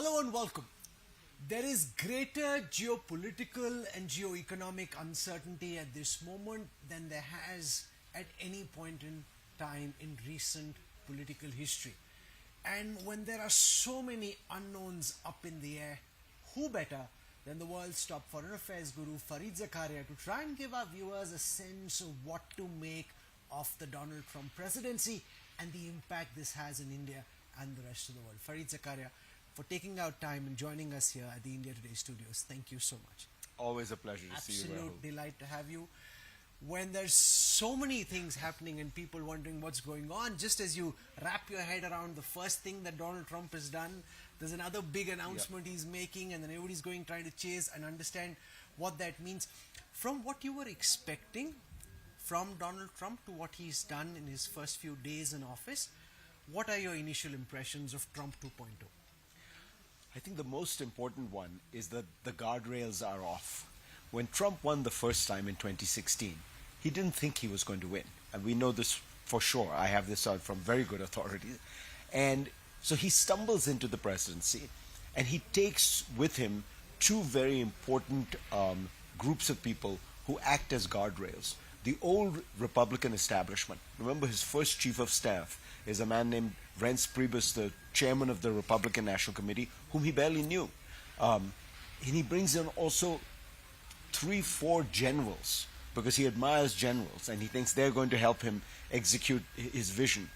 Hello and welcome. There is greater geopolitical and geoeconomic uncertainty at this moment than there has at any point in time in recent political history. And when there are so many unknowns up in the air, who better than the world's top foreign affairs guru Fareed Zakaria to try and give our viewers a sense of what to make of the Donald Trump presidency and the impact this has in India and the rest of the world. Fareed Zakaria, for taking out time and joining us here at the India Today studios. Thank you so much. Always a pleasure to see you, Rahul. Absolute delight to have you. When there's so many things happening and people wondering what's going on, just as you wrap your head around the first thing that Donald Trump has done, there's another big announcement he's making, and then everybody's trying to chase and understand what that means. From what you were expecting from Donald Trump to what he's done in his first few days in office, what are your initial impressions of Trump 2.0? I think the most important one is that the guardrails are off. When Trump won the first time in 2016, he didn't think he was going to win. And we know this for sure. I have this from very good authority. And so he stumbles into the presidency and he takes with him two very important groups of people who act as guardrails. The old Republican establishment. Remember, his first chief of staff is a man named Reince Priebus, the chairman of the Republican National Committee, whom he barely knew. And he brings in also 3-4 generals because he admires generals and he thinks they're going to help him execute his vision.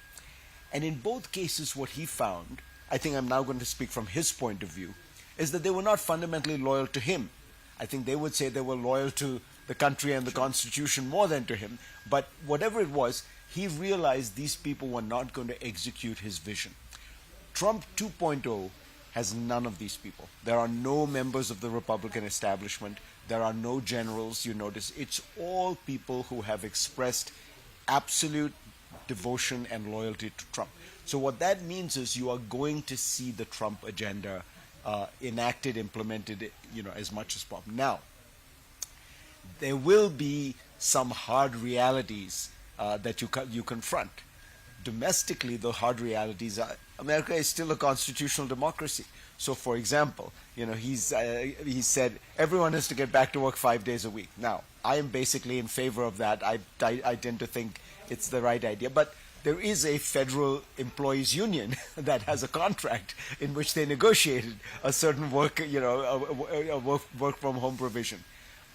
And in both cases, what he found, I think I'm now going to speak from his point of view, is that they were not fundamentally loyal to him. I think they would say they were loyal to the country and the Constitution more than to him. But whatever it was, he realized these people were not going to execute his vision. Trump 2.0 has none of these people. There are no members of the Republican establishment. There are no generals, you notice. It's all people who have expressed absolute devotion and loyalty to Trump. So what that means is you are going to see the Trump agenda enacted, implemented, as much as possible. Now, there will be some hard realities that you confront. Domestically, the hard realities are America is still a constitutional democracy. So, for example, he said everyone has to get back to work 5 days a week. Now, I am basically in favor of that. I tend to think it's the right idea. But there is a federal employees union that has a contract in which they negotiated a certain work, a work from home provision.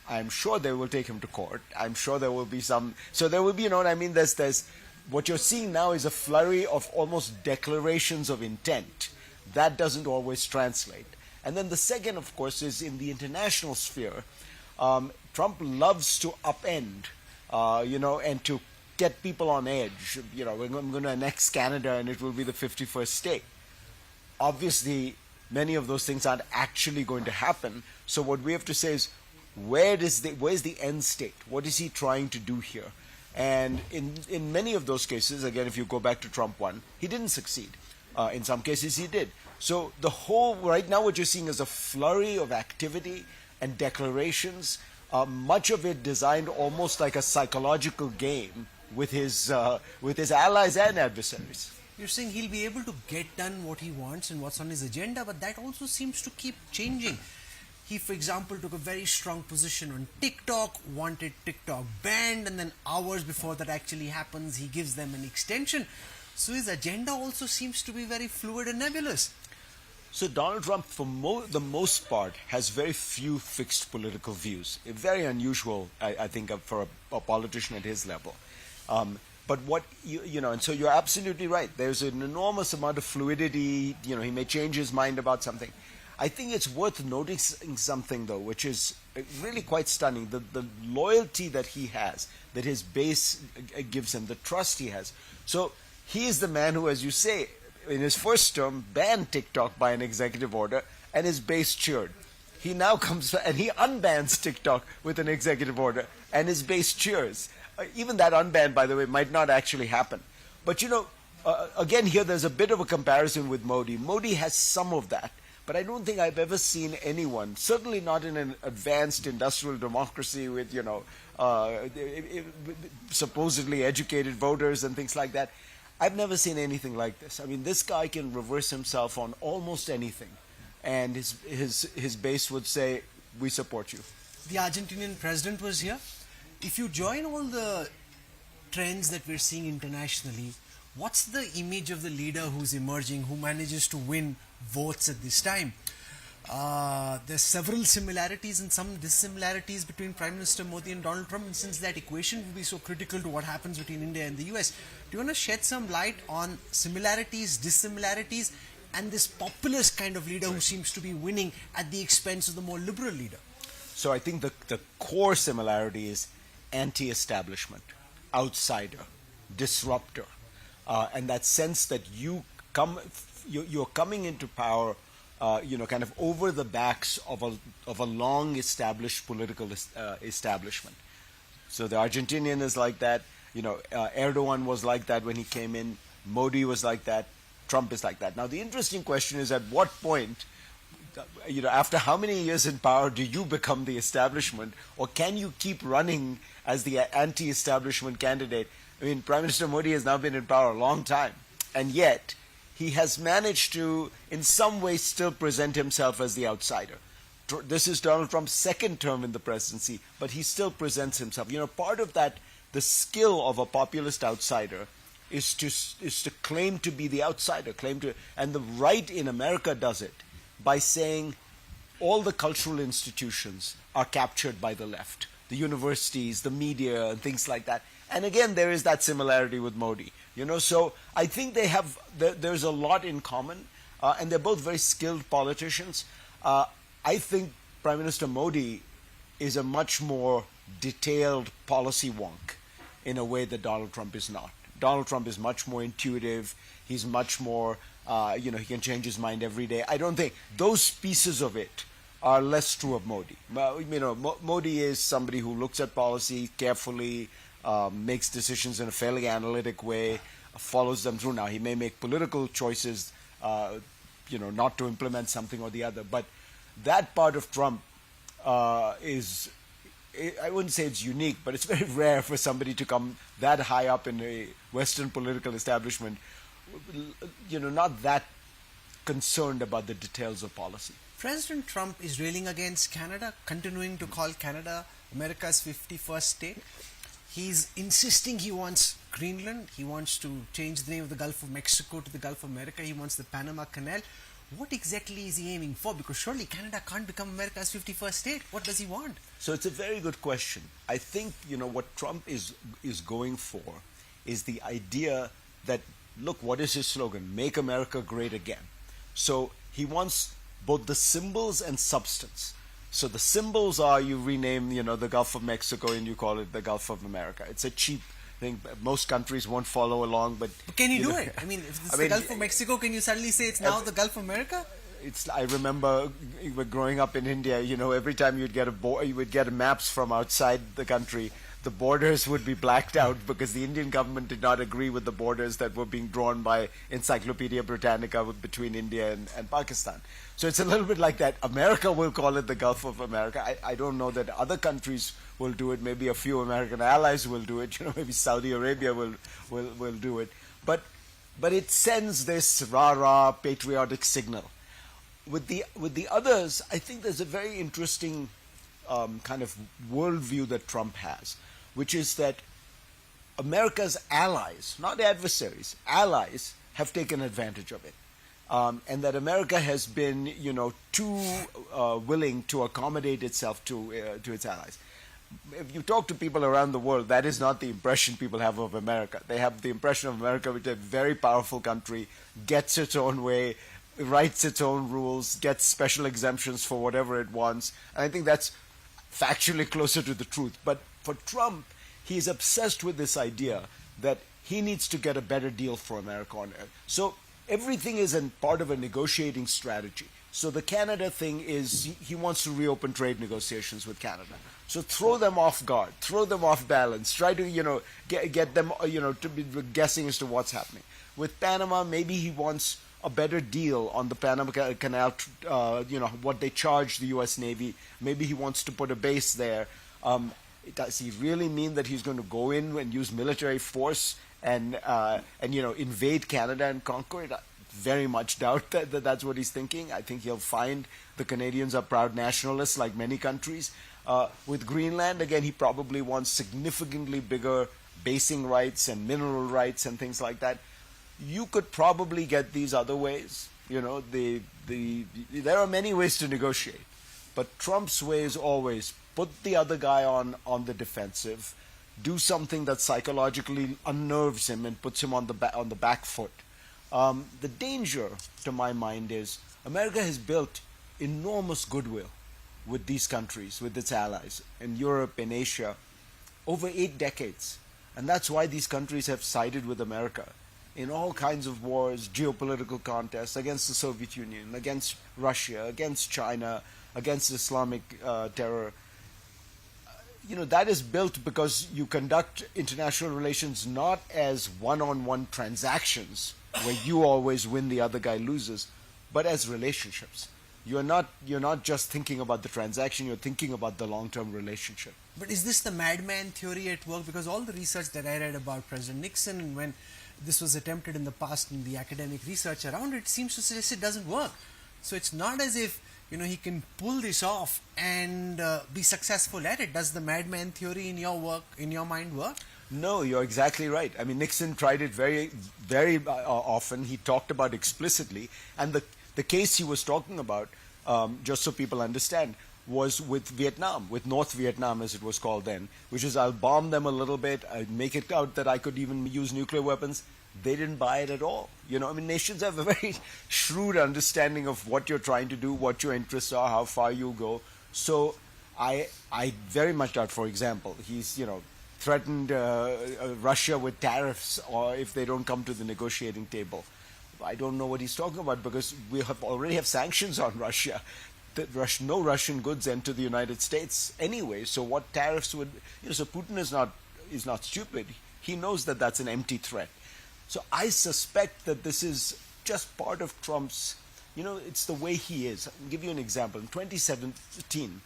I'm sure they will take him to court. I'm sure there will be some. So there will be, there's what you're seeing now is a flurry of almost declarations of intent. That doesn't always translate. And then the second, of course, is in the international sphere. Trump loves to upend, and to get people on edge. I'm going to annex Canada and it will be the 51st state. Obviously, many of those things aren't actually going to happen. So what we have to say is, where's the end state? What is he trying to do here? And in many of those cases, again, if you go back to Trump 1, he didn't succeed. In some cases, he did. So right now what you're seeing is a flurry of activity and declarations, much of it designed almost like a psychological game with his allies and adversaries. You're saying he'll be able to get done what he wants and what's on his agenda, but that also seems to keep changing. He, for example, took a very strong position on TikTok, wanted TikTok banned, and then hours before that actually happens, he gives them an extension. So his agenda also seems to be very fluid and nebulous. So Donald Trump, for the most part, has very few fixed political views. Very unusual, I think, for a politician at his level. But what, and so you're absolutely right. There's an enormous amount of fluidity. He may change his mind about something. I think it's worth noticing something, though, which is really quite stunning. The loyalty that he has, that his base gives him, the trust he has. So he is the man who, as you say, in his first term, banned TikTok by an executive order, and his base cheered. He now comes and he unbans TikTok with an executive order, and his base cheers. Even that unban, by the way, might not actually happen. But, again, here there's a bit of a comparison with Modi. Modi has some of that. But I don't think I've ever seen anyone, certainly not in an advanced industrial democracy with, supposedly educated voters and things like that. I've never seen anything like this. I mean, this guy can reverse himself on almost anything. and his base would say, we support you. The Argentinian president was here. If you join all the trends that we're seeing internationally, what's the image of the leader who's emerging, who manages to win votes at this time? There's several similarities and some dissimilarities between Prime Minister Modi and Donald Trump, and since that equation will be so critical to what happens between India and the US, do you want to shed some light on similarities, dissimilarities, and this populist kind of leader who seems to be winning at the expense of the more liberal leader? So I think the core similarity is anti-establishment, outsider, disruptor, and that sense that you're coming into power, kind of over the backs of a long established political establishment. So the Argentinian is like that. Erdogan was like that when he came in. Modi was like that. Trump is like that. Now the interesting question is, at what point, after how many years in power do you become the establishment, or can you keep running as the anti-establishment candidate? I mean, Prime Minister Modi has now been in power a long time, and yet he has managed to, in some way, still present himself as the outsider. This is Donald Trump's second term in the presidency, but he still presents himself. Part of that, the skill of a populist outsider is to claim to be the outsider, and the right in America does it by saying all the cultural institutions are captured by the left, the universities, the media, and things like that. And again, there is that similarity with Modi. So I think there's a lot in common, and they're both very skilled politicians. I think Prime Minister Modi is a much more detailed policy wonk in a way that Donald Trump is not. Donald Trump is much more intuitive. He's much more, he can change his mind every day. I don't think those pieces of it are less true of Modi. Modi is somebody who looks at policy carefully, makes decisions in a fairly analytic way, follows them through. Now, he may make political choices, not to implement something or the other, but that part of Trump is, I wouldn't say it's unique, but it's very rare for somebody to come that high up in a Western political establishment, not that concerned about the details of policy. President Trump is railing against Canada, continuing to call Canada America's 51st state. He's insisting he wants Greenland. He wants to change the name of the Gulf of Mexico to the Gulf of America. He wants the Panama Canal. What exactly is he aiming for? Because surely Canada can't become America's 51st state. What does he want? So it's a very good question. I think, what Trump is going for is the idea that, look, what is his slogan? Make America great again. So he wants both the symbols and substance. So the symbols are, you rename, the Gulf of Mexico and you call it the Gulf of America. It's a cheap thing. Most countries won't follow along, but can you do it? I mean, if it's the Gulf of Mexico, can you suddenly say it's now the Gulf of America? I remember growing up in India, every time you would get maps from outside the country, the borders would be blacked out because the Indian government did not agree with the borders that were being drawn by Encyclopedia Britannica between India and Pakistan. So it's a little bit like that. America will call it the Gulf of America. I don't know that other countries will do it. Maybe a few American allies will do it. Maybe Saudi Arabia will do it. But it sends this rah-rah patriotic signal. With the others, I think there's a very interesting kind of worldview that Trump has, which is that America's allies, not adversaries, allies, have taken advantage of it. And that America has been, too willing to accommodate itself to its allies. If you talk to people around the world, that is not the impression people have of America. They have the impression of America, which is a very powerful country, gets its own way, writes its own rules, gets special exemptions for whatever it wants. And I think that's factually closer to the truth. But for Trump, he's obsessed with this idea that he needs to get a better deal for America on it. So everything is part of a negotiating strategy. So the Canada thing is he wants to reopen trade negotiations with Canada. So throw them off guard, throw them off balance, try to, get them, to be guessing as to what's happening. With Panama, maybe he wants a better deal on the Panama Canal, what they charge the U.S. Navy. Maybe he wants to put a base there. Does he really mean that he's going to go in and use military force and invade Canada and conquer it? very much doubt that that's what he's thinking. I think he'll find the Canadians are proud nationalists like many countries. With Greenland, again, he probably wants significantly bigger basing rights and mineral rights and things like that. You could probably get these other ways. You know, there are many ways to negotiate. But Trump's way is always put the other guy on the defensive, do something that psychologically unnerves him and puts him on the back foot. The danger, to my mind, is America has built enormous goodwill with these countries, with its allies, in Europe, in Asia, over 8 decades. And that's why these countries have sided with America in all kinds of wars, geopolitical contests, against the Soviet Union, against Russia, against China, against Islamic terror. You know, that is built because you conduct international relations not as one-on-one transactions where you always win, the other guy loses, but as relationships. You're not just thinking about the transaction, you're thinking about the long-term relationship. But is this the madman theory at work? Because all the research that I read about President Nixon and when this was attempted in the past in the academic research around it seems to suggest it doesn't work. So it's not as if, you know, he can pull this off and be successful at it. Does the madman theory in your mind work? No, you're exactly right. I mean, Nixon tried it very, very often. He talked about explicitly, and the case he was talking about, just so people understand, was with Vietnam, with North Vietnam as it was called then, which is I'll bomb them a little bit, I'd make it out that I could even use nuclear weapons. They didn't buy it at all. You know, I mean, nations have a very shrewd understanding of what you're trying to do, what your interests are, how far you go. So I very much doubt, for example, he's, you know, threatened Russia with tariffs or if they don't come to the negotiating table. I don't know what he's talking about because we already have sanctions on Russia. No Russian goods enter the United States anyway. So what tariffs would? You know, so Putin is not stupid. He knows that that's an empty threat. So I suspect that this is just part of Trump's. You know, it's the way he is. I'll give you an example. In 2017,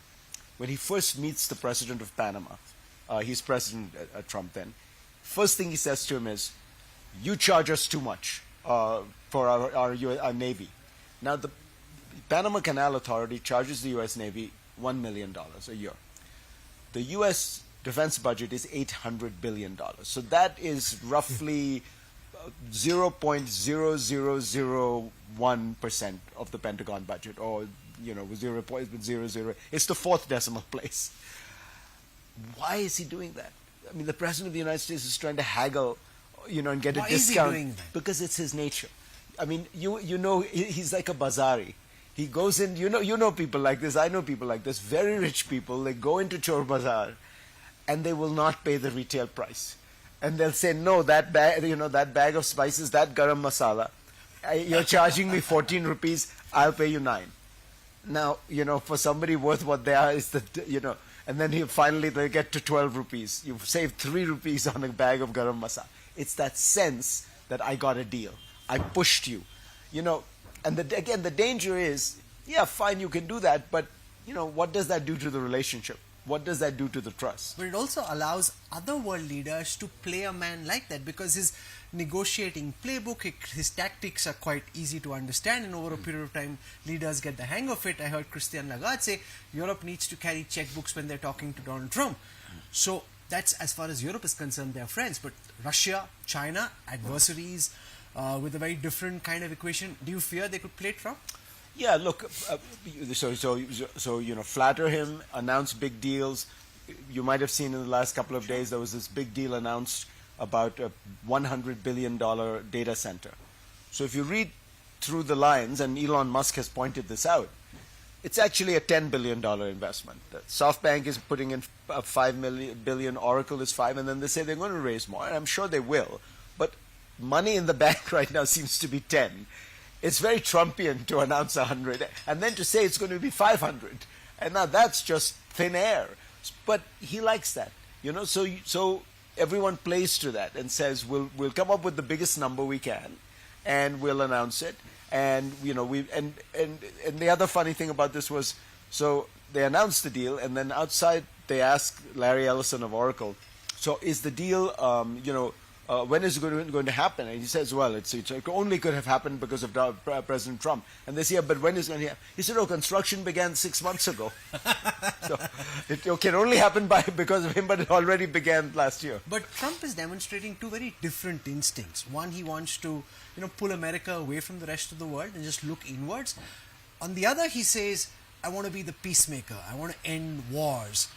when he first meets the president of Panama, he's President Trump then. First thing he says to him is, "You charge us too much for our Navy." Now the Panama Canal Authority charges the U.S. Navy $1 million a year. The U.S. defense budget is $800 billion. So that is roughly 0.0001% of the Pentagon budget, or, you know, 0.00. It's the fourth decimal place. Why is he doing that? I mean, the President of the United States is trying to haggle, you know, and get a discount. Why is he doing that? Because it's his nature. I mean, you know, he's like a bazari. He goes in, you know people like this, I know people like this, very rich people, they go into Chor Bazaar and they will not pay the retail price. And they'll say, no, that bag of spices, that garam masala, you're charging me 14 rupees, I'll pay you 9. Now, you know, for somebody worth what they are, is you know, and then finally they get to 12 rupees. You've saved 3 rupees on a bag of garam masala. It's that sense that I got a deal. I pushed you, you know. And again, the danger is, yeah, fine, you can do that, but, you know, what does that do to the relationship? What does that do to the trust? But it also allows other world leaders to play a man like that because his negotiating playbook, his tactics are quite easy to understand, and over a period of time, leaders get the hang of it. I heard Christian Lagarde say Europe needs to carry checkbooks when they're talking to Donald Trump. So that's, as far as Europe is concerned, they're friends. But Russia, China, adversaries, with a very different kind of equation. Do you fear they could play Trump? Yeah, look, so you know, flatter him, announce big deals. You might have seen in the last couple of days there was this big deal announced about a $100 billion data center. So if you read through the lines, and Elon Musk has pointed this out, it's actually a $10 billion investment. SoftBank is putting in $5 billion, Oracle is $5 billion, and then they say they're going to raise more, and I'm sure they will. But money in the bank right now seems to be 10. It's very Trumpian to announce 100 and then to say it's going to be 500. And now that's just thin air. But he likes that, you know. So everyone plays to that and says we'll come up with the biggest number we can, and we'll announce it. And you know and the other funny thing about this was, so they announced the deal, and then outside they asked Larry Ellison of Oracle, so is the deal when is it going to happen? And he says, well, it only could have happened because of President Trump. And they say, yeah, but when is it going to happen? He said, oh, construction began 6 months ago. So it can only happen because of him, but it already began last year. But Trump is demonstrating two very different instincts. One, he wants to, pull America away from the rest of the world and just look inwards. On the other, he says, I want to be the peacemaker. I want to end wars.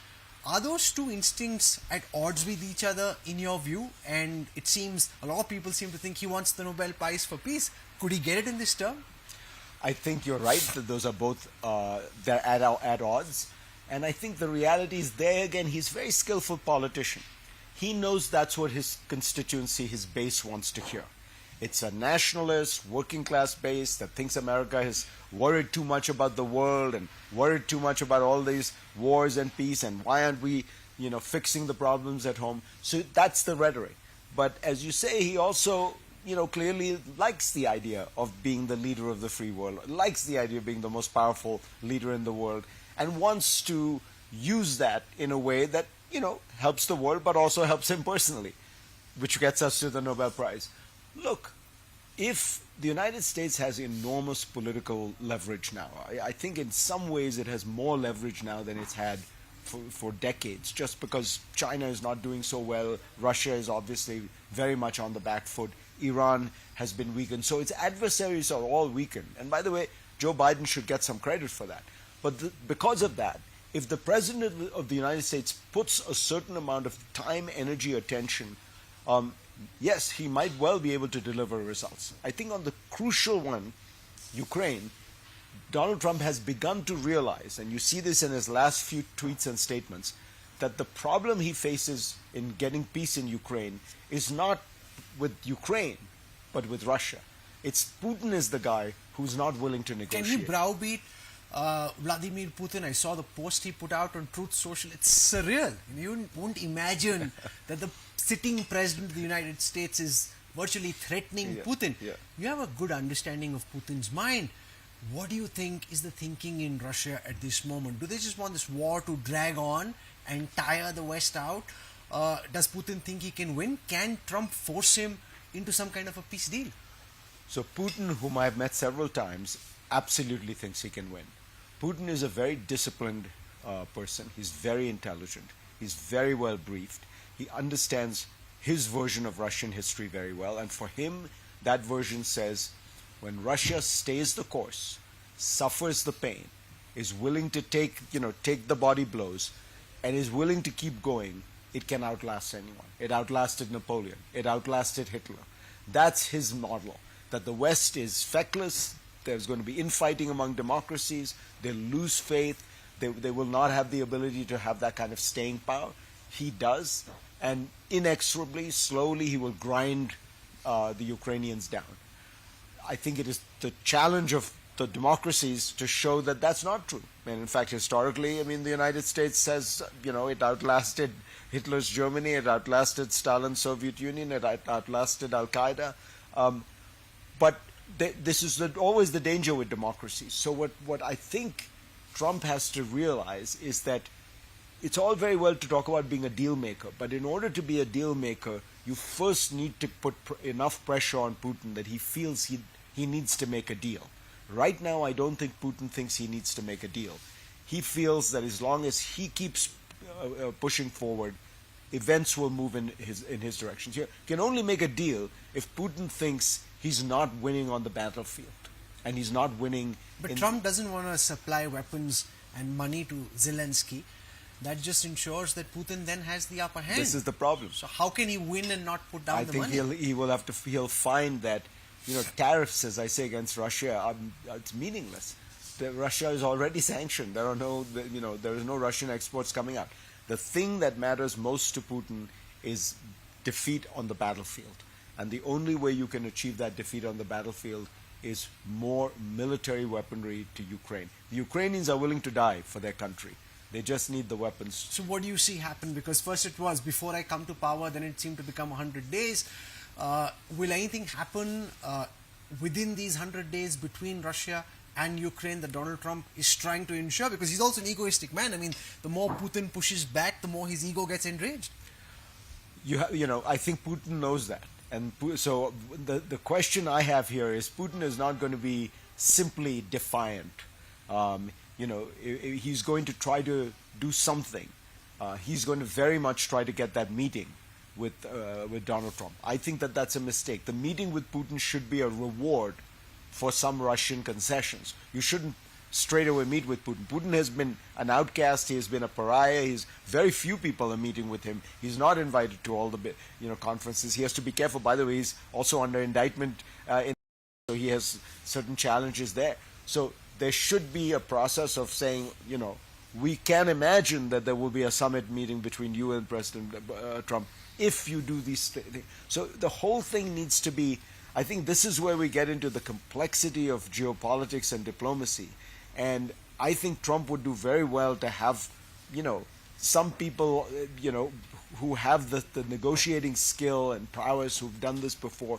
Are those two instincts at odds with each other in your view? And it seems a lot of people seem to think he wants the Nobel Prize for peace. Could he get it in this term? I think you're right that those are both they're at odds. And I think the reality is there again, he's a very skillful politician. He knows that's what his constituency, his base wants to hear. It's a nationalist, working class base that thinks America has worried too much about the world and worried too much about all these wars and peace and why aren't we, fixing the problems at home. So that's the rhetoric. But as you say, he also, clearly likes the idea of being the leader of the free world, likes the idea of being the most powerful leader in the world, and wants to use that in a way that, helps the world but also helps him personally, which gets us to the Nobel Prize. Look, if the United States has enormous political leverage now, I think in some ways it has more leverage now than it's had for decades, just because China is not doing so well, Russia is obviously very much on the back foot, Iran has been weakened, so its adversaries are all weakened. And by the way, Joe Biden should get some credit for that. But because of that, if the President of the United States puts a certain amount of time, energy, attention, yes, he might well be able to deliver results. I think on the crucial one, Ukraine, Donald Trump has begun to realize, and you see this in his last few tweets and statements, that the problem he faces in getting peace in Ukraine is not with Ukraine, but with Russia. It's Putin is the guy who's not willing to negotiate. Can he browbeat Vladimir Putin? I saw the post he put out on Truth Social. It's surreal. You won't imagine that the sitting president of the United States is virtually threatening Putin. Yeah. You have a good understanding of Putin's mind. What do you think is the thinking in Russia at this moment? Do they just want this war to drag on and tire the West out? Does Putin think he can win? Can Trump force him into some kind of a peace deal? So Putin, whom I've met several times, absolutely thinks he can win. Putin is a very disciplined person. He's very intelligent. He's very well briefed. He understands his version of Russian history very well. And for him, that version says, when Russia stays the course, suffers the pain, is willing to take the body blows, and is willing to keep going, it can outlast anyone. It outlasted Napoleon. It outlasted Hitler. That's his model, that the West is feckless. There's going to be infighting among democracies. They'll lose faith. They will not have the ability to have that kind of staying power. He does. And inexorably, slowly, he will grind the Ukrainians down. I think it is the challenge of the democracies to show that that's not true. And in fact, historically, the United States says, it outlasted Hitler's Germany, it outlasted Stalin's Soviet Union, it outlasted Al-Qaeda. But this is always the danger with democracies. So what I think Trump has to realize is that it's all very well to talk about being a deal maker, but in order to be a deal maker, you first need to put enough pressure on Putin that he feels he needs to make a deal. Right now, I don't think Putin thinks he needs to make a deal. He feels that as long as he keeps pushing forward, events will move in his direction. You can only make a deal if Putin thinks he's not winning on the battlefield, and he's not winning. But Trump doesn't want to supply weapons and money to Zelensky. That just ensures that Putin then has the upper hand. This is the problem. So how can he win and not put down the money? I think he'll find that tariffs, as I say, against Russia, it's meaningless. Russia is already sanctioned. There is no Russian exports coming out. The thing that matters most to Putin is defeat on the battlefield. And the only way you can achieve that defeat on the battlefield is more military weaponry to Ukraine. The Ukrainians are willing to die for their country. They just need the weapons. So what do you see happen? Because first it was, before I come to power, then it seemed to become 100 days. Will anything happen within these 100 days between Russia and Ukraine that Donald Trump is trying to ensure? Because he's also an egoistic man. The more Putin pushes back, the more his ego gets enraged. I think Putin knows that, and so the question I have here is Putin is not going to be simply defiant. He's going to try to do something. He's going to very much try to get that meeting with Donald Trump. I think that that's a mistake. The meeting with Putin should be a reward for some Russian concessions. You shouldn't straight away meet with Putin. Putin has been an outcast. He has been a pariah. Very few people are meeting with him. He's not invited to all the conferences. He has to be careful. By the way, he's also under indictment, so he has certain challenges there. So there should be a process of saying, we can imagine that there will be a summit meeting between you and President Trump if you do these things. So the whole thing needs to be, I think this is where we get into the complexity of geopolitics and diplomacy. And I think Trump would do very well to have, some people, who have the negotiating skill and prowess, who've done this before.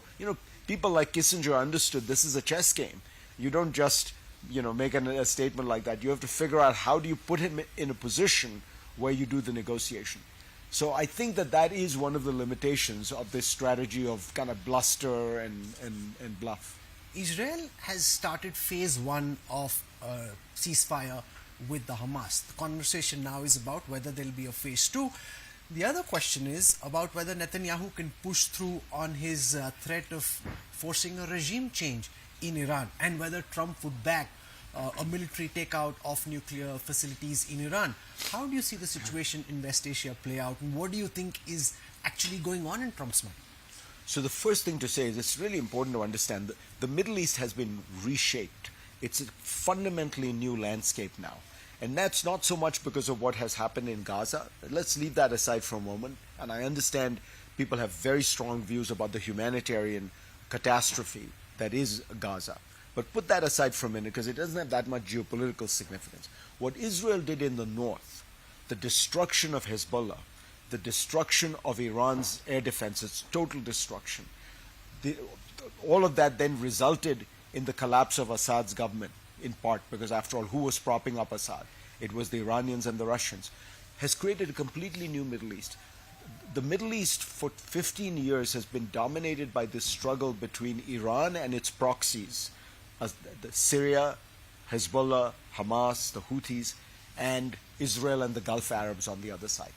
People like Kissinger understood this is a chess game. You don't just, make a statement like that. You have to figure out how do you put him in a position where you do the negotiation. So I think that is one of the limitations of this strategy of kind of bluster and bluff. Israel has started phase one of ceasefire with the Hamas. The conversation now is about whether there will be a phase two. The other question is about whether Netanyahu can push through on his threat of forcing a regime change in Iran, and whether Trump would back a military takeout of nuclear facilities in Iran. How do you see the situation in West Asia play out, and what do you think is actually going on in Trump's mind? So the first thing to say is it's really important to understand that the Middle East has been reshaped. It's a fundamentally new landscape now. And that's not so much because of what has happened in Gaza. Let's leave that aside for a moment. And I understand people have very strong views about the humanitarian catastrophe that is Gaza. But put that aside for a minute because it doesn't have that much geopolitical significance. What Israel did in the north, the destruction of Hezbollah, the destruction of Iran's air defense, its total destruction, all of that then resulted in the collapse of Assad's government, in part because, after all, who was propping up Assad? It was the Iranians and the Russians. Has created a completely new Middle East. The Middle East for 15 years has been dominated by this struggle between Iran and its proxies, Syria, Hezbollah, Hamas, the Houthis, and Israel and the Gulf Arabs on the other side.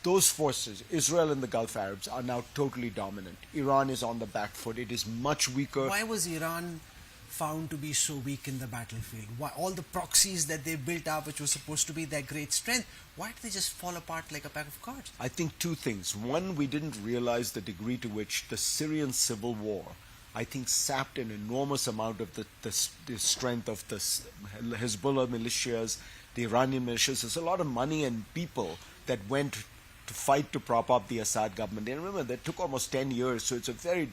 Those forces, Israel and the Gulf Arabs, are now totally dominant. Iran is on the back foot. It is much weaker. Why was Iran found to be so weak in the battlefield? Why all the proxies that they built up, which was supposed to be their great strength, why did they just fall apart like a pack of cards? I think two things. One, we didn't realize the degree to which the Syrian civil war, I think, sapped an enormous amount of the strength of the Hezbollah militias, the Iranian militias. There's a lot of money and people that went to fight to prop up the Assad government. And remember, that took almost 10 years, so it's a very...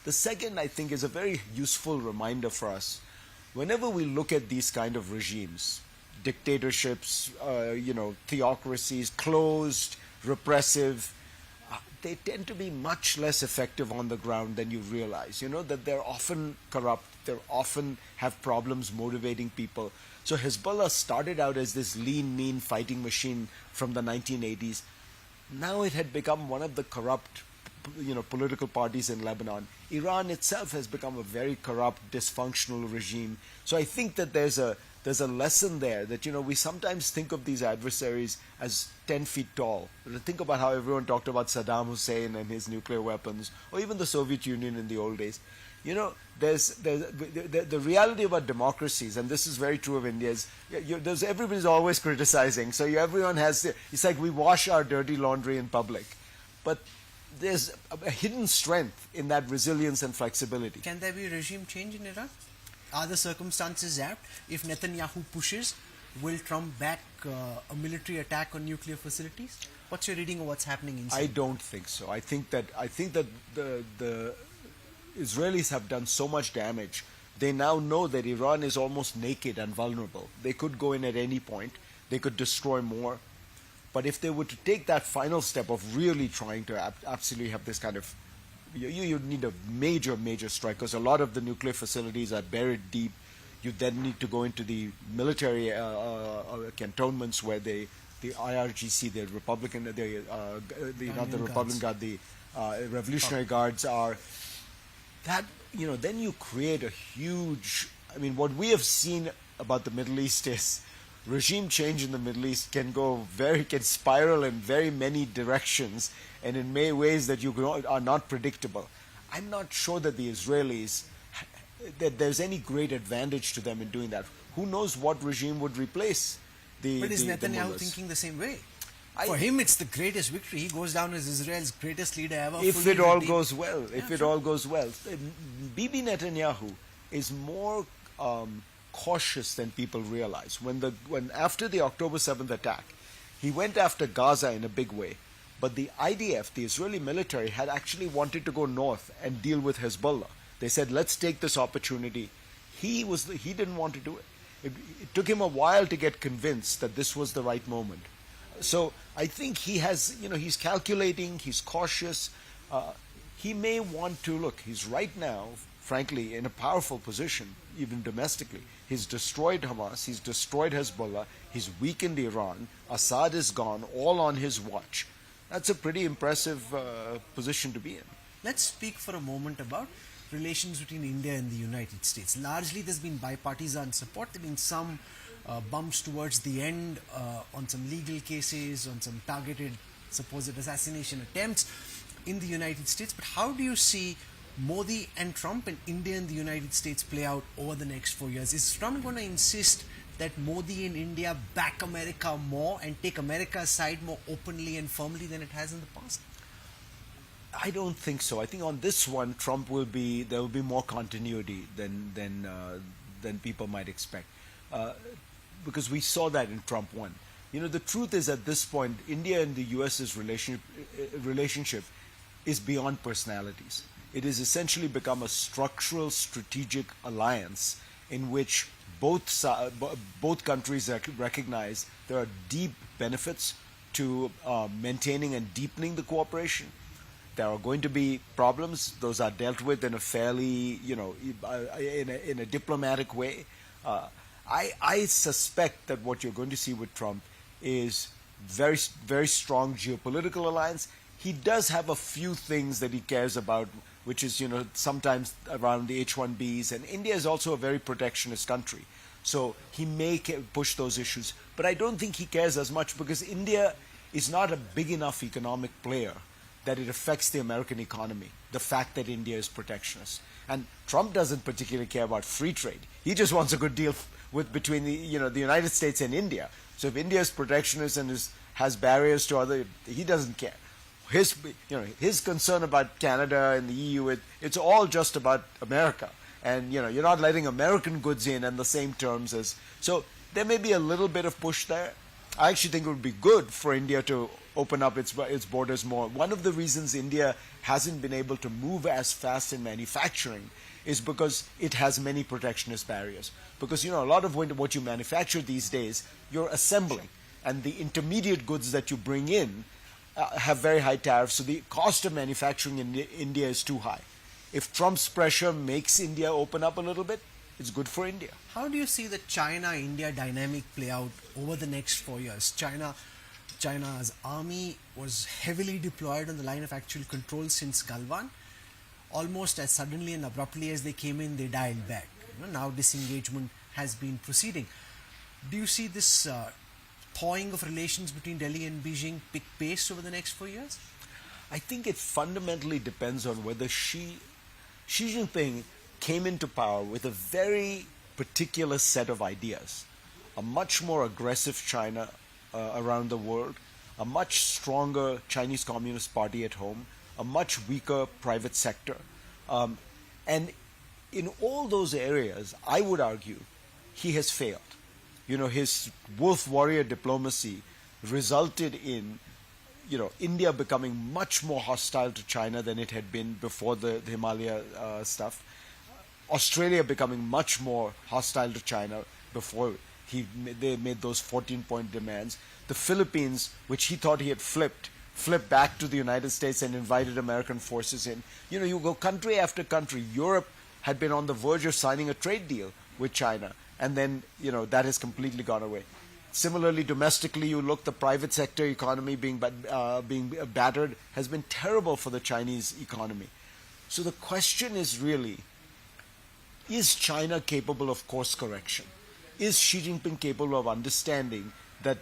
The second, I think, is a very useful reminder for us. Whenever we look at these kind of regimes, dictatorships, theocracies, closed, repressive, they tend to be much less effective on the ground than you realize. That they're often corrupt, they often have problems motivating people. So Hezbollah started out as this lean, mean fighting machine from the 1980s. Now it had become one of the corrupt, political parties in Lebanon. Iran itself has become a very corrupt, dysfunctional regime. So I think that there's a lesson there that, we sometimes think of these adversaries as 10 feet tall. Think about how everyone talked about Saddam Hussein and his nuclear weapons, or even the Soviet Union in the old days. There's the reality about democracies, and this is very true of India, is everybody's always criticizing. So everyone has, it's like we wash our dirty laundry in public. But there's a hidden strength in that resilience and flexibility. Can there be a regime change in Iran? Are the circumstances apt? If Netanyahu pushes, will Trump back a military attack on nuclear facilities? What's your reading of what's happening inside? I don't think so. I think that the Israelis have done so much damage. They now know that Iran is almost naked and vulnerable. They could go in at any point. They could destroy more. But if they were to take that final step of really trying to absolutely have this kind of... You'd need a major, major strike, because a lot of the nuclear facilities are buried deep. You then need to go into the military cantonments where they the IRGC, the Republican, not the Republican Guard, the Revolutionary Guards are, that, then you create a huge, what we have seen about the Middle East is regime change in the Middle East can spiral in very many directions and in many ways that are not predictable. I'm not sure that the Israelis, that there's any great advantage to them in doing that. Who knows what regime would replace the But is the Netanyahu mullahs. thinking the same way? For him, it's the greatest victory. He goes down as Israel's greatest leader ever. If fully it all redeemed. goes well, all goes well. Bibi Netanyahu is more cautious than people realize. When after the October 7th attack, he went after Gaza in a big way. But the IDF, the Israeli military, had actually wanted to go north and deal with Hezbollah. They said, let's take this opportunity. He didn't want to do it. It took him a while to get convinced that this was the right moment. So I think he's calculating, he's cautious. He may want to, he's right now, frankly, in a powerful position, even domestically. He's destroyed Hamas, he's destroyed Hezbollah, he's weakened Iran, Assad is gone, all on his watch. That's a pretty impressive position to be in. Let's speak for a moment about relations between India and the United States. Largely, there's been bipartisan support. There have been some bumps towards the end on some legal cases, on some targeted supposed assassination attempts in the United States. But how do you see Modi and Trump and India and the United States play out over the next 4 years? Is Trump going to insist that Modi and India back America more and take America's side more openly and firmly than it has in the past? I don't think so. I think on this one, there will be more continuity than people might expect, because we saw that in Trump 1. The truth is, at this point, India and the US's relationship is beyond personalities. It has essentially become a structural, strategic alliance in which both countries recognize there are deep benefits to maintaining and deepening the cooperation. There are going to be problems; those are dealt with in a fairly, in a diplomatic way. I suspect that what you're going to see with Trump is very, very strong geopolitical alliance. He does have a few things that he cares about, which is, sometimes around the H-1Bs, and India is also a very protectionist country. So he may push those issues, but I don't think he cares as much because India is not a big enough economic player that it affects the American economy, the fact that India is protectionist. And Trump doesn't particularly care about free trade. He just wants a good deal between the United States and India. So if India is protectionist and has barriers to he doesn't care. His concern about Canada and the EU, it's all just about America. And you're not letting American goods in the same terms as. So there may be a little bit of push there. I actually think it would be good for India to open up its borders more. One of the reasons India hasn't been able to move as fast in manufacturing is because it has many protectionist barriers. Because a lot of what you manufacture these days, you're assembling, and the intermediate goods that you bring in have very high tariffs. So the cost of manufacturing in India is too high. If Trump's pressure makes India open up a little bit, it's good for India. How do you see the China-India dynamic play out over the next 4 years? China's army was heavily deployed on the line of actual control since Galwan. Almost as suddenly and abruptly as they came in, they dialed back. Now disengagement has been proceeding. Do you see this thawing of relations between Delhi and Beijing pick pace over the next 4 years? I think it fundamentally depends on whether Xi Jinping came into power with a very particular set of ideas. A much more aggressive China around the world, a much stronger Chinese Communist Party at home, a much weaker private sector. And in all those areas, I would argue, he has failed. His wolf warrior diplomacy resulted in India becoming much more hostile to China than it had been before the Himalaya stuff. Australia becoming much more hostile to China before they made those 14-point demands. The Philippines, which he thought he had flipped back to the United States and invited American forces in. You go country after country. Europe had been on the verge of signing a trade deal with China, and then that has completely gone away. Similarly, domestically, you look, the private sector economy being battered has been terrible for the Chinese economy. So the question is really, is China capable of course correction? Is Xi Jinping capable of understanding that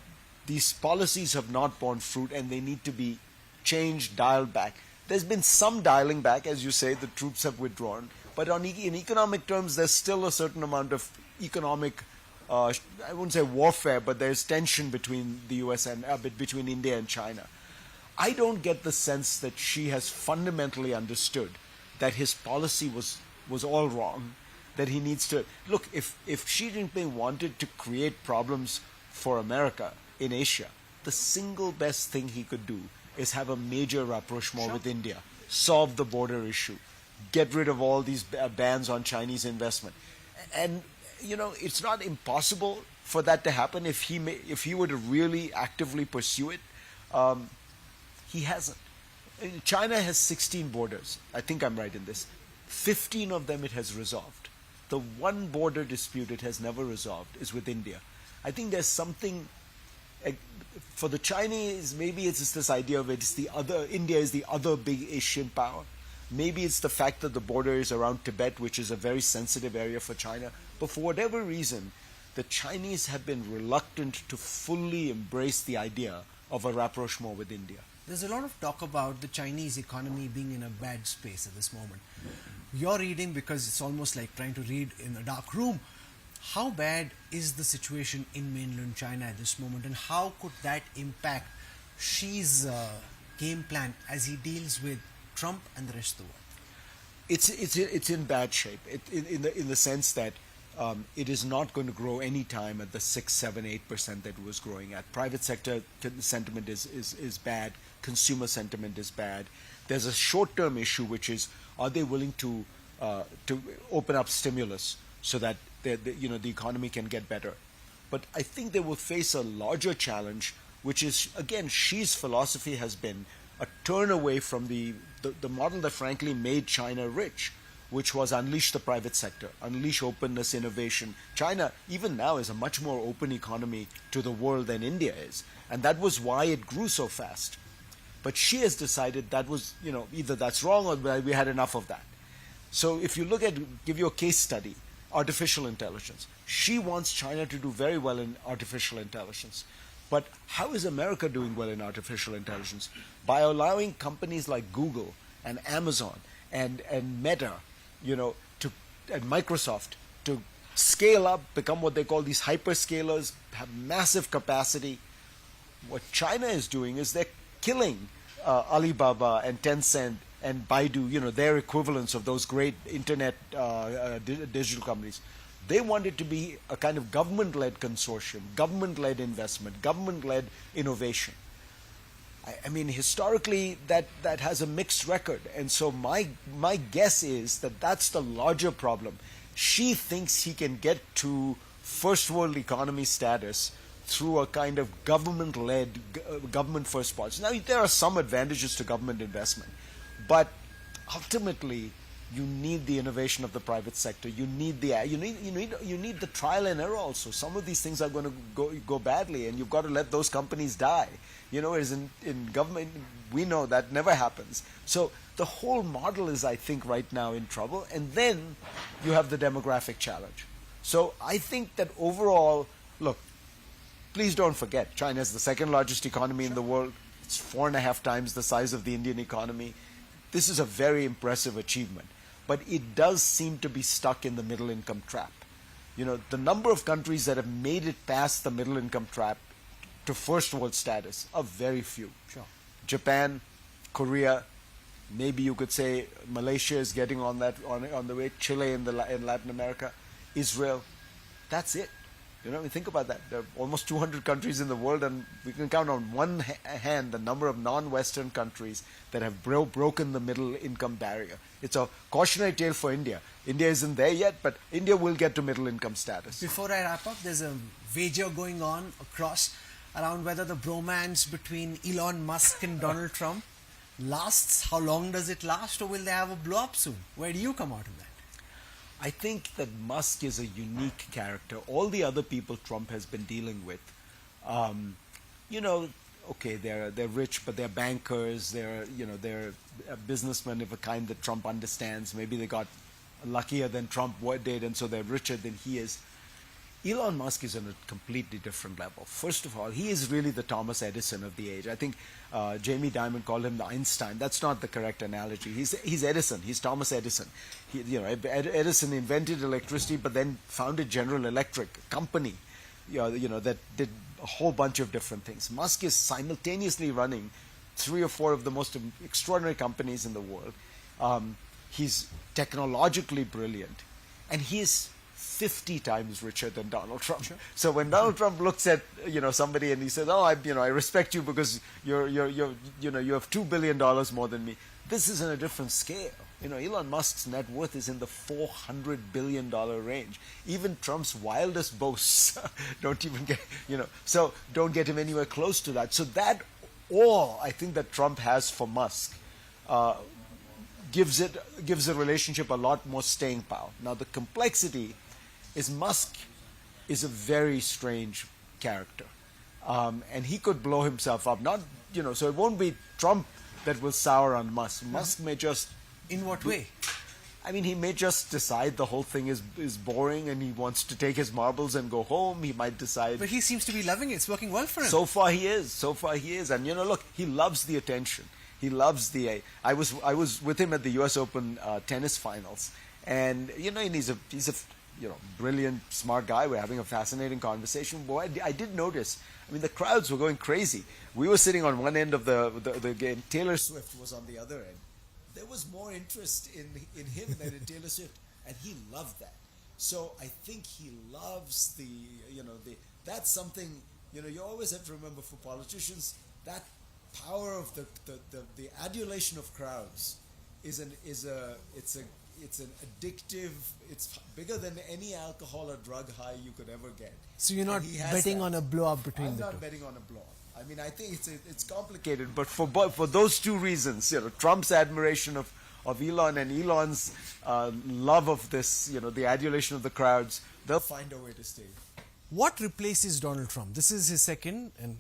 these policies have not borne fruit and they need to be changed, dialed back? There's been some dialing back, as you say, the troops have withdrawn. But in economic terms, there's still a certain amount of economic, I wouldn't say warfare, but there's tension between the US and between India and China. I don't get the sense that Xi has fundamentally understood that his policy was all wrong, that he needs to look. If Xi Jinping wanted to create problems for America in Asia, the single best thing he could do is have a major rapprochement with India, solve the border issue, get rid of all these bans on Chinese investment. And it's not impossible for that to happen if he were to really actively pursue it. He hasn't. China has 16 borders. I think I'm right in this. 15 of them it has resolved. The one border dispute it has never resolved is with India. I think there's something for the Chinese. Maybe it's just this idea of India is the other big Asian power. Maybe it's the fact that the border is around Tibet, which is a very sensitive area for China. But for whatever reason, the Chinese have been reluctant to fully embrace the idea of a rapprochement with India. There's a lot of talk about the Chinese economy being in a bad space at this moment. You're reading because it's almost like trying to read in a dark room. How bad is the situation in mainland China at this moment, and how could that impact Xi's game plan as he deals with Trump and the rest of the world? It's in bad shape. In the sense that it is not going to grow any time at the 6, 7, 8% that it was growing at. Private sector sentiment is bad. Consumer sentiment is bad. There's a short-term issue, which is, are they willing to open up stimulus so that the economy can get better? But I think they will face a larger challenge, which is, again, Xi's philosophy has been a turn away from the model that frankly made China rich, which was unleash the private sector, unleash openness, innovation. China, even now, is a much more open economy to the world than India is. And that was why it grew so fast. But Xi has decided that was, either that's wrong or we had enough of that. So if you give you a case study, artificial intelligence. Xi wants China to do very well in artificial intelligence. But how is America doing well in artificial intelligence? By allowing companies like Google and Amazon and Meta, and Microsoft to scale up, become what they call these hyperscalers, have massive capacity. What China is doing is they're killing Alibaba and Tencent and Baidu, their equivalents of those great internet digital companies. They want it to be a kind of government-led consortium, government-led investment, government-led innovation. I mean, historically, that has a mixed record. And so my guess is that that's the larger problem. Xi thinks he can get to first world economy status through a kind of government-led, government-first policy. Now, there are some advantages to government investment, but ultimately, you need the innovation of the private sector. You need the trial and error also. Some of these things are going to go badly, and you've got to let those companies die. As in government, we know that never happens. So the whole model is, I think, right now in trouble. And then you have the demographic challenge. So I think that overall, look, please don't forget, China is the second largest economy in the world. It's 4.5 times the size of the Indian economy. This is a very impressive achievement. But it does seem to be stuck in the middle income trap. The number of countries that have made it past the middle income trap to first world status are very few. Sure. Japan, Korea, maybe you could say Malaysia is getting on the way, Chile in Latin America, Israel. That's it. Think about that. There are almost 200 countries in the world, and we can count on one hand the number of non-Western countries that have broken the middle income barrier. It's a cautionary tale for India. India isn't there yet, but India will get to middle income status. Before I wrap up, there's a wager going on across around whether the bromance between Elon Musk and Donald Trump lasts. How long does it last, or will they have a blow up soon? Where do you come out of that? I think that Musk is a unique character. All the other people Trump has been dealing with You know, okay, they're rich, but they're bankers. They're businessmen of a kind that Trump understands. Maybe they got luckier than Trump did, and so they're richer than he is. Elon Musk is on a completely different level. First of all, he is really the Thomas Edison of the age. I think Jamie Dimon called him the Einstein. That's not the correct analogy. He's Edison. He's Thomas Edison. Edison invented electricity, but then founded General Electric, a company, that did a whole bunch of different things. Musk is simultaneously running 3 or 4 of the most extraordinary companies in the world. He's technologically brilliant, and he is 50 times richer than Donald Trump. Sure. So when Donald Trump looks at somebody and he says, "Oh, I respect you because you have $2 billion more than me," this is in a different scale. Elon Musk's net worth is in the $400 billion range. Even Trump's wildest boasts don't even get so don't get him anywhere close to that. So that all I think that Trump has for Musk gives the relationship a lot more staying power. Now the complexity is Musk is a very strange character, and he could blow himself up. So it won't be Trump that will sour on Musk. Musk may just in what way? I mean, he may just decide the whole thing is boring and he wants to take his marbles and go home. He might decide. But he seems to be loving it. It's working well for him. So far he is. And look, he loves the attention. He loves the. I was with him at the U.S. Open tennis finals, and and he's a brilliant, smart guy. We're having a fascinating conversation. Boy, I did notice. I mean, the crowds were going crazy. We were sitting on one end of the game. Taylor Swift was on the other end. There was more interest in him than in Taylor Swift, and he loved that. So I think he loves that's something, you always have to remember for politicians, that power of the adulation of crowds is an addictive, it's bigger than any alcohol or drug high you could ever get. So you're not betting on a blow up between the two? I'm not betting on a blow up. I mean, I think it's complicated, but for those two reasons, Trump's admiration of Elon and Elon's love of this, the adulation of the crowds, they'll find a way to stay. What replaces Donald Trump? This is his second, and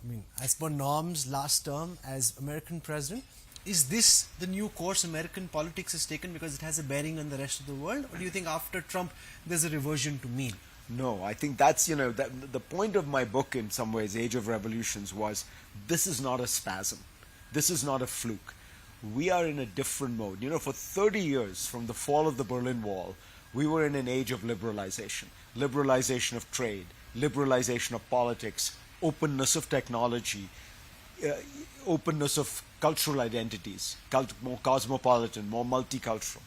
I mean, as per norms, last term as American president. Is this the new course American politics has taken because it has a bearing on the rest of the world? Or do you think after Trump there's a reversion to mean? No, I think that's, that the point of my book in some ways, Age of Revolutions, was this is not a spasm. This is not a fluke. We are in a different mode. For 30 years from the fall of the Berlin Wall, we were in an age of liberalization. Liberalization of trade, liberalization of politics, openness of technology, openness of cultural identities, more cosmopolitan, more multicultural.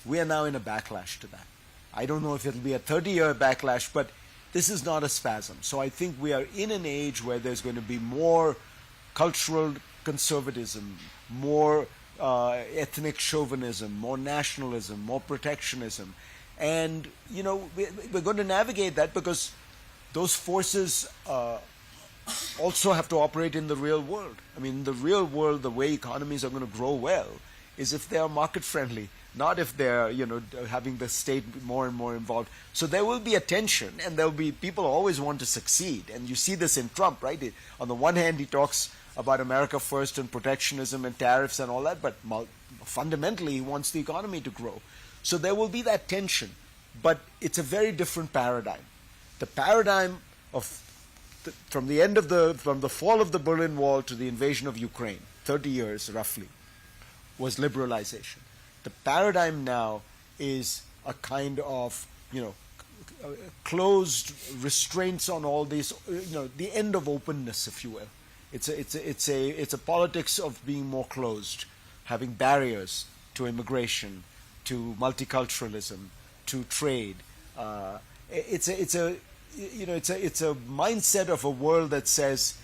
We are now in a backlash to that. I don't know if it'll be a 30-year backlash, but this is not a spasm. So I think we are in an age where there's going to be more cultural conservatism, more ethnic chauvinism, more nationalism, more protectionism. And, we're going to navigate that because those forces also have to operate in the real world. I mean, in the real world, the way economies are going to grow well is if they are market-friendly, not if they're, having the state more and more involved. So there will be a tension, and there will be people always want to succeed. And you see this in Trump, right? On the one hand, he talks about America first and protectionism and tariffs and all that, but fundamentally, he wants the economy to grow. So there will be that tension, but it's a very different paradigm. The paradigm of from the fall of the Berlin Wall to the invasion of Ukraine, 30 years roughly, was liberalization. The paradigm now is a kind of, closed restraints on all these, the end of openness, if you will. It's a politics of being more closed, having barriers to immigration, to multiculturalism, to trade. It's a mindset of a world that says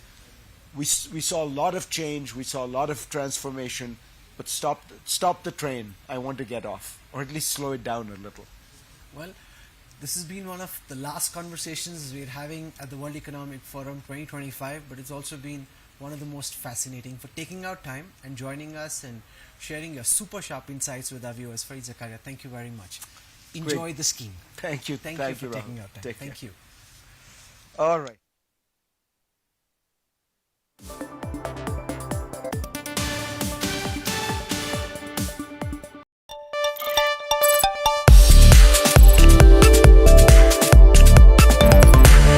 we saw a lot of change, we saw a lot of transformation, but stop the train. I want to get off, or at least slow it down a little. Well, this has been one of the last conversations we're having at the World Economic Forum 2025, but it's also been one of the most fascinating for taking out time and joining us and sharing your super sharp insights with our viewers. Farid Zakaria, thank you very much. Enjoy the skiing. Thank you. Thank you for taking out time. Thank you. All right. Rahul.